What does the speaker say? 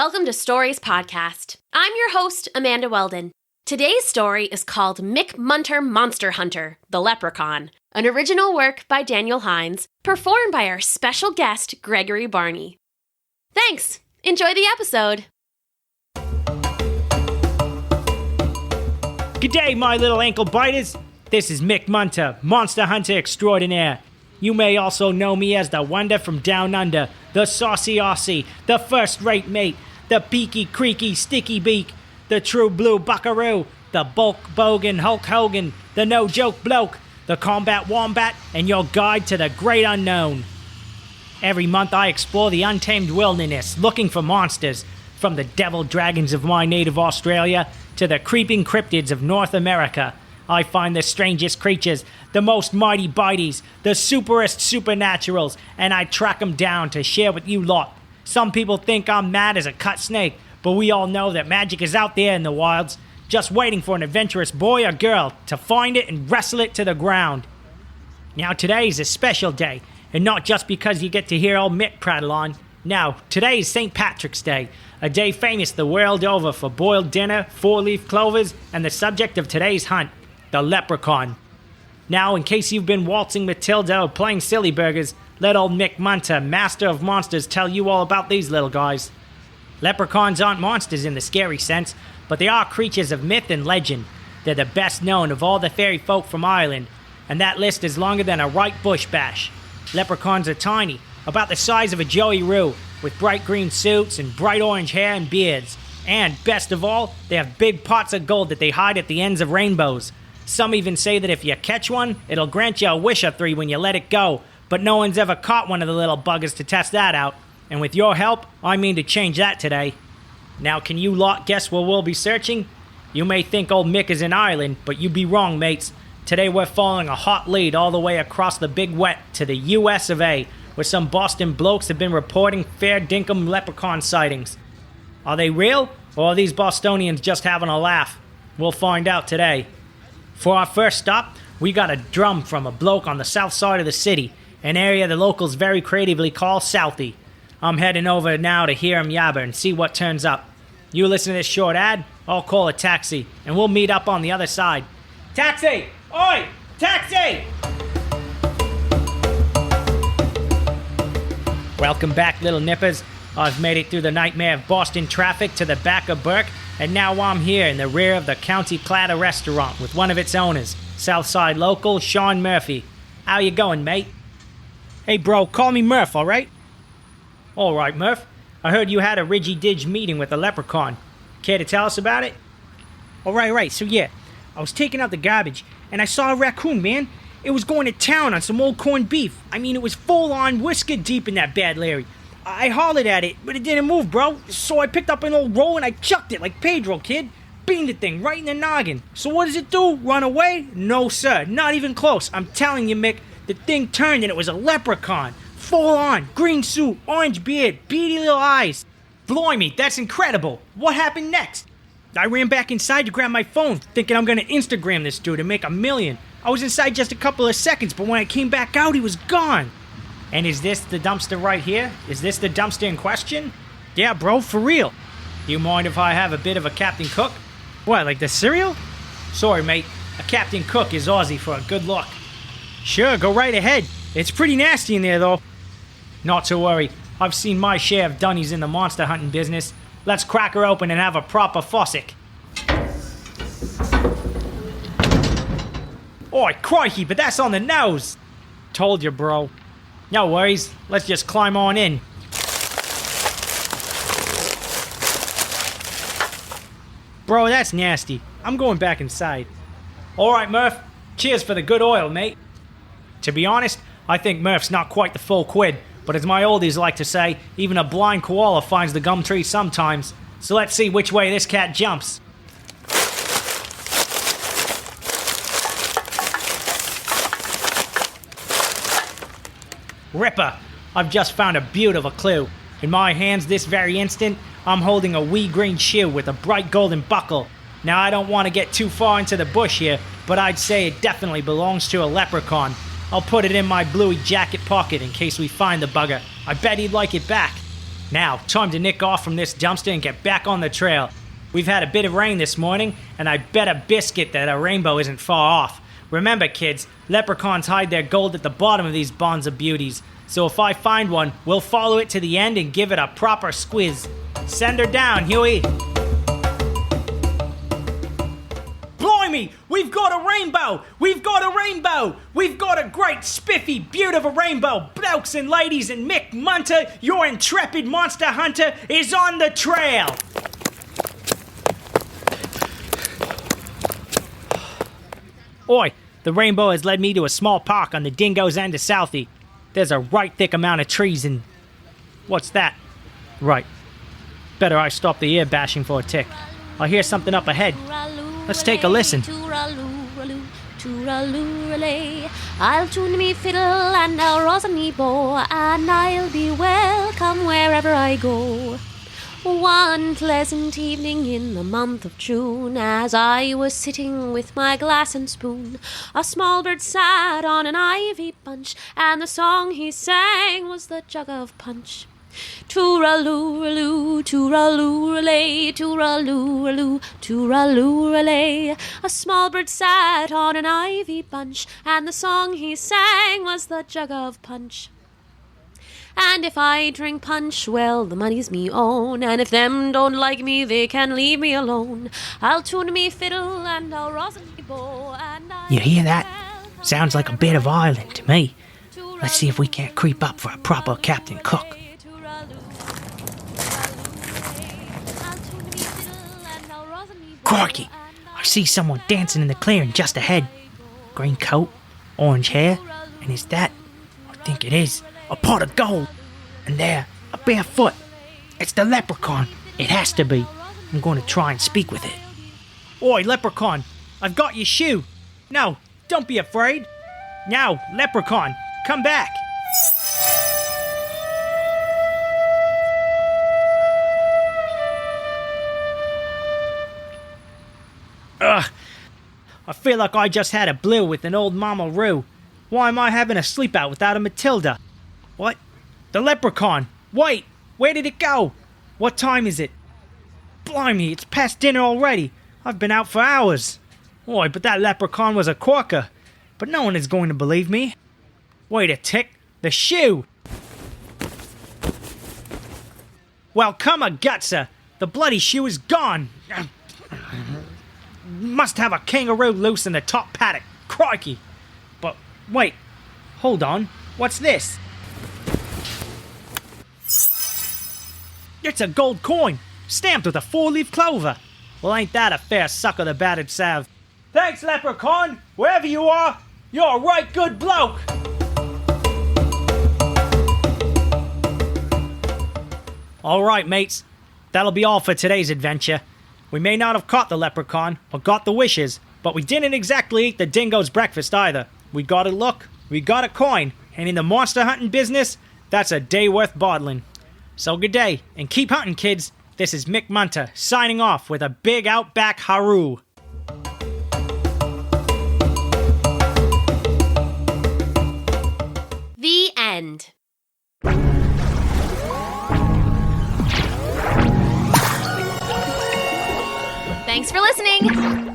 Welcome to Stories Podcast. I'm your host, Amanda Weldin. Today's story is called Mick Munter Monster Hunter, the Leprechaun, an original work by Daniel Hinds, performed by our special guest, Gregory Barney. Thanks! Enjoy the episode! G'day, my little ankle biters. This is Mick Munter, Monster Hunter Extraordinaire. You may also know me as the Wonder from Down Under, the Saucy Aussie, the First-Rate Mate, the Peaky Creaky Sticky Beak, the True Blue Buckaroo, the Bulk Bogan Hulk Hogan, the No-Joke Bloke, the Combat Wombat, and your guide to the Great Unknown. Every month I explore the untamed wilderness, looking for monsters, from the devil dragons of my native Australia to the creeping cryptids of North America. I find the strangest creatures, the most mighty bites, the superest supernaturals, and I track them down to share with you lot. Some people think I'm mad as a cut snake, but we all know that magic is out there in the wilds, just waiting for an adventurous boy or girl to find it and wrestle it to the ground. Now today is a special day, and not just because you get to hear old Mick prattle on. No, today is St. Patrick's Day, a day famous the world over for boiled dinner, four-leaf clovers, and the subject of today's hunt, the Leprechaun. Now, in case you've been waltzing Matilda or playing silly burgers, let old Mick Munter, master of monsters, tell you all about these little guys. Leprechauns aren't monsters in the scary sense, but they are creatures of myth and legend. They're the best known of all the fairy folk from Ireland, and that list is longer than a right bush bash. Leprechauns are tiny, about the size of a Joey Roo, with bright green suits and bright orange hair and beards. And, best of all, they have big pots of gold that they hide at the ends of rainbows. Some even say that if you catch one, it'll grant you a wish or three when you let it go, but no one's ever caught one of the little buggers to test that out, and with your help, I mean to change that today. Now, can you lot guess where we'll be searching? You may think old Mick is in Ireland, but you'd be wrong, mates. Today we're following a hot lead all the way across the Big Wet to the US of A, where some Boston blokes have been reporting fair dinkum leprechaun sightings. Are they real, or are these Bostonians just having a laugh? We'll find out today. For our first stop, we got a drum from a bloke on the south side of the city, an area the locals very creatively call Southie. I'm heading over now to hear him yabber and see what turns up. You listen to this short ad, I'll call a taxi, and we'll meet up on the other side. Taxi! Oi! Taxi! Welcome back, little nippers. I've made it through the nightmare of Boston traffic to the back of Burke, and now I'm here in the rear of the County Clatter restaurant with one of its owners, Southside local Sean Murphy. How you going, mate? Hey, bro, call me Murph, all right? All right, Murph. I heard you had a ridgy-dig meeting with the Leprechaun. Care to tell us about it? All right. So yeah, I was taking out the garbage, and I saw a raccoon, man. It was going to town on some old corned beef. I mean, it was full-on whisker deep in that bad Larry. I hollered at it, but it didn't move, bro. So I picked up an old roll and I chucked it like Pedro, kid. Beamed the thing right in the noggin. So what does it do? Run away? No, sir. Not even close. I'm telling you, Mick, the thing turned and it was a leprechaun. Full on. Green suit, orange beard, beady little eyes. Blimey, that's incredible. What happened next? I ran back inside to grab my phone, thinking I'm gonna Instagram this dude and make $1 million. I was inside just a couple of seconds, but when I came back out, he was gone. And is this the dumpster right here? Is this the dumpster in question? Yeah, bro, for real. Do you mind if I have a bit of a Captain Cook? What, like the cereal? Sorry, mate. A Captain Cook is Aussie for a good look. Sure, go right ahead. It's pretty nasty in there, though. Not to worry. I've seen my share of dunnies in the monster hunting business. Let's crack her open and have a proper fossick. Oi, crikey, but that's on the nose. Told you, bro. No worries, let's just climb on in. Bro, that's nasty. I'm going back inside. Alright, Murph. Cheers for the good oil, mate. To be honest, I think Murph's not quite the full quid, but as my oldies like to say, even a blind koala finds the gum tree sometimes. So let's see which way this cat jumps. Ripper! I've just found a beaut of a clue. In my hands this very instant, I'm holding a wee green shoe with a bright golden buckle. Now I don't want to get too far into the bush here, but I'd say it definitely belongs to a leprechaun. I'll put it in my bluey jacket pocket in case we find the bugger. I bet he'd like it back. Now, time to nick off from this dumpster and get back on the trail. We've had a bit of rain this morning, and I bet a biscuit that a rainbow isn't far off. Remember, kids, leprechauns hide their gold at the bottom of these bonds of beauties. So if I find one, we'll follow it to the end and give it a proper squiz. Send her down, Huey. Blimey, we've got a rainbow! We've got a rainbow! We've got a great spiffy beautiful rainbow! Blokes and ladies, and Mick Munter, your intrepid monster hunter, is on the trail! Oi, the rainbow has led me to a small park on the Dingo's end of Southie. There's a right thick amount of trees and... What's that? Right. Better I stop the ear bashing for a tick. I hear something up ahead. Let's take a listen. I'll tune me fiddle and I'll rosin me bow, and I'll be welcome wherever I go. One pleasant evening in the month of June, as I was sitting with my glass and spoon, a small bird sat on an ivy bunch, and the song he sang was the jug of punch. Tooraloo-raloo, tooraloo-ralay, tooraloo-raloo, tooraloo-ralay. A small bird sat on an ivy bunch, and the song he sang was the jug of punch. And if I drink punch, well, the money's me own, and if them don't like me, they can leave me alone. I'll tune me fiddle and I'll rosin me bow, and I'll... You hear that? Sounds like a bit of Ireland to me. Let's see if we can't creep up for a proper Captain Cook. Crikey! I see someone dancing in the clearing just ahead. Green coat, orange hair, and is that, I think it is, a pot of gold? And there, a bare foot. It's the leprechaun. It has to be. I'm going to try and speak with it. Oi, leprechaun, I've got your shoe. No, don't be afraid. Now, leprechaun, come back. Ugh, I feel like I just had a blue with an old Mama Roo. Why am I having a sleep out without a Matilda? What? The leprechaun! Wait! Where did it go? What time is it? Blimey, it's past dinner already. I've been out for hours. Oi, but that leprechaun was a corker. But no one is going to believe me. Wait a tick. The shoe! Well, come a gutser. The bloody shoe is gone. Must have a kangaroo loose in the top paddock. Crikey. But wait. Hold on. What's this? It's a gold coin, stamped with a 4-leaf clover. Well, ain't that a fair suck of the battered salve? Thanks, leprechaun. Wherever you are, you're a right good bloke. All right, mates. That'll be all for today's adventure. We may not have caught the leprechaun or got the wishes, but we didn't exactly eat the dingo's breakfast either. We got a look, we got a coin, and in the monster hunting business, that's a day worth bottling. So good day, and keep hunting, kids. This is Mick Munter, signing off with a big outback haroo. The end. Thanks for listening.